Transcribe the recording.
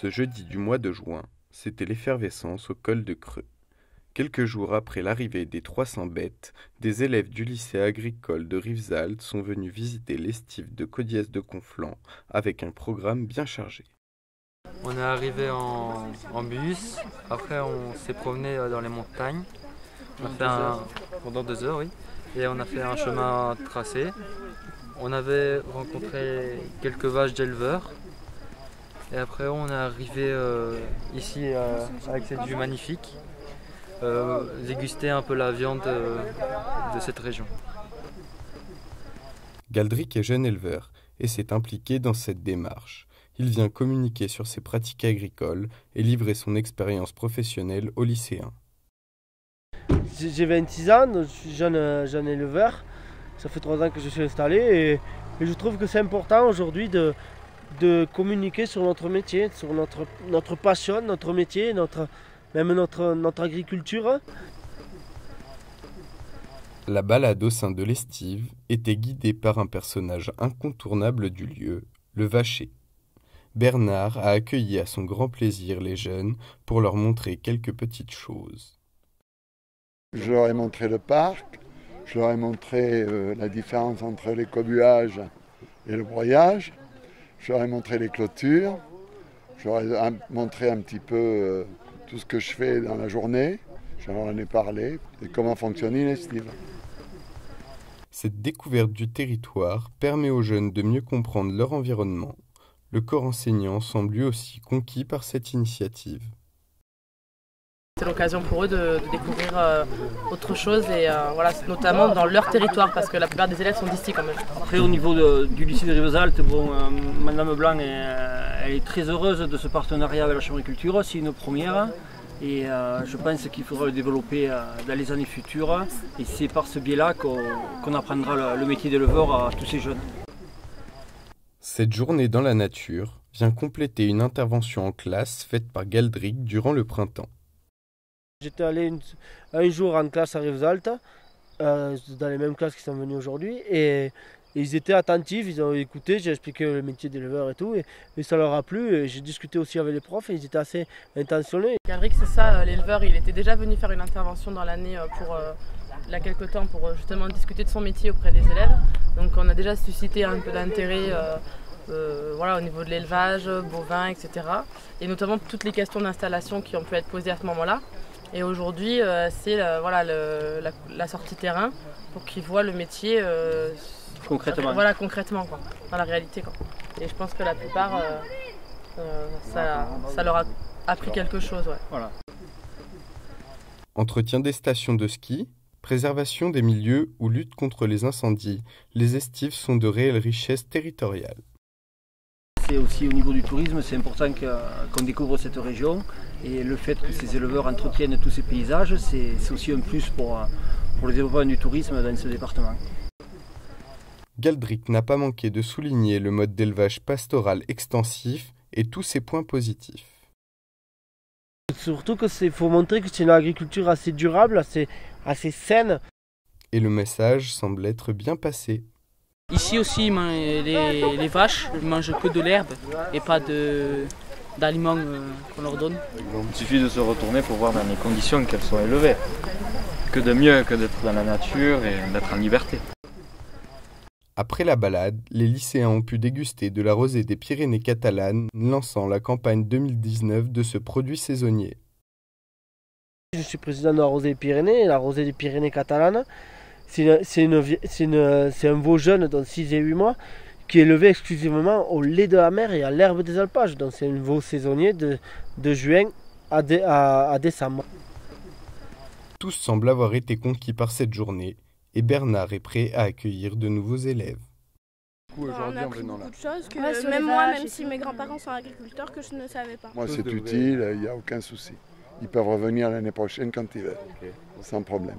Ce jeudi du mois de juin, c'était l'effervescence au col de Creux. Quelques jours après l'arrivée des 300 bêtes, des élèves du lycée agricole de Rivesaltes sont venus visiter l'estive de Caudiès de Conflans avec un programme bien chargé. On est arrivé en bus, après on s'est promené dans les montagnes, pendant 2 heures, oui, et on a fait un chemin tracé. On avait rencontré quelques vaches d'éleveurs, et après on est arrivé ici avec cette vue magnifique, déguster un peu la viande de cette région. Galdric est jeune éleveur et s'est impliqué dans cette démarche. Il vient communiquer sur ses pratiques agricoles et livrer son expérience professionnelle aux lycéens. J'ai 26 ans, donc je suis jeune éleveur. Ça fait 3 ans que je suis installé et je trouve que c'est important aujourd'hui de communiquer sur notre métier, sur notre passion, notre métier, même notre agriculture. La balade au sein de l'estive était guidée par un personnage incontournable du lieu, le vacher. Bernard a accueilli à son grand plaisir les jeunes pour leur montrer quelques petites choses. Je leur ai montré le parc, je leur ai montré la différence entre l'écobuage et le broyage, je leur ai montré les clôtures, je leur ai montré un petit peu tout ce que je fais dans la journée, je leur en ai parlé et comment fonctionne une estive. Cette découverte du territoire permet aux jeunes de mieux comprendre leur environnement. Le corps enseignant semble lui aussi conquis par cette initiative. C'est l'occasion pour eux de découvrir autre chose, et voilà, notamment dans leur territoire, parce que la plupart des élèves sont d'ici quand même. Après, au niveau du lycée de Rivesaltes, Madame Blanc elle est très heureuse de ce partenariat avec la Chambre de culture, c'est une première. Et je pense qu'il faudra le développer dans les années futures. Et c'est par ce biais-là qu'on apprendra le métier d'éleveur à tous ces jeunes. Cette journée dans la nature vient compléter une intervention en classe faite par Galdric durant le printemps. J'étais allé un jour en classe à Rivesaltes, dans les mêmes classes qui sont venues aujourd'hui, et ils étaient attentifs, ils ont écouté, j'ai expliqué le métier d'éleveur et tout, et ça leur a plu. Et j'ai discuté aussi avec les profs et ils étaient assez intentionnés. Galdric, c'est ça, l'éleveur, il était déjà venu faire une intervention dans l'année il y a quelques temps pour justement discuter de son métier auprès des élèves. Donc on a déjà suscité un peu d'intérêt voilà, au niveau de l'élevage, bovin, etc. Et notamment toutes les questions d'installation qui ont pu être posées à ce moment-là. Et aujourd'hui, c'est voilà, la sortie terrain pour qu'ils voient le métier concrètement. Voilà, concrètement, quoi, dans la réalité, quoi. Et je pense que la plupart, ça leur a appris quelque chose. Ouais. Voilà. Entretien des stations de ski, préservation des milieux ou lutte contre les incendies, les estives sont de réelles richesses territoriales. C'est aussi au niveau du tourisme, c'est important qu'on découvre cette région, et le fait que ces éleveurs entretiennent tous ces paysages, c'est aussi un plus pour le développement du tourisme dans ce département. Galdric n'a pas manqué de souligner le mode d'élevage pastoral extensif et tous ses points positifs. Surtout qu'il faut montrer que c'est une agriculture assez durable, assez saine. Et le message semble être bien passé. Ici aussi, les vaches ne mangent que de l'herbe et pas d'aliments qu'on leur donne. Il suffit de se retourner pour voir dans les conditions qu'elles sont élevées. Que de mieux que d'être dans la nature et d'être en liberté. Après la balade, les lycéens ont pu déguster de la rosée des Pyrénées catalanes, lançant la campagne 2019 de ce produit saisonnier. Je suis président de la rosée des Pyrénées, la rosée des Pyrénées catalanes. C'est un veau jeune de 6 et 8 mois qui est élevé exclusivement au lait de la mer et à l'herbe des alpages. Donc c'est un veau saisonnier de juin à décembre. Tous semblent avoir été conquis par cette journée et Bernard est prêt à accueillir de nouveaux élèves. On a appris beaucoup de choses que même moi, même si mes grands-parents sont agriculteurs, que je ne savais pas. Moi c'est utile, il n'y a aucun souci. Ils peuvent revenir l'année prochaine quand ils veulent, sans problème.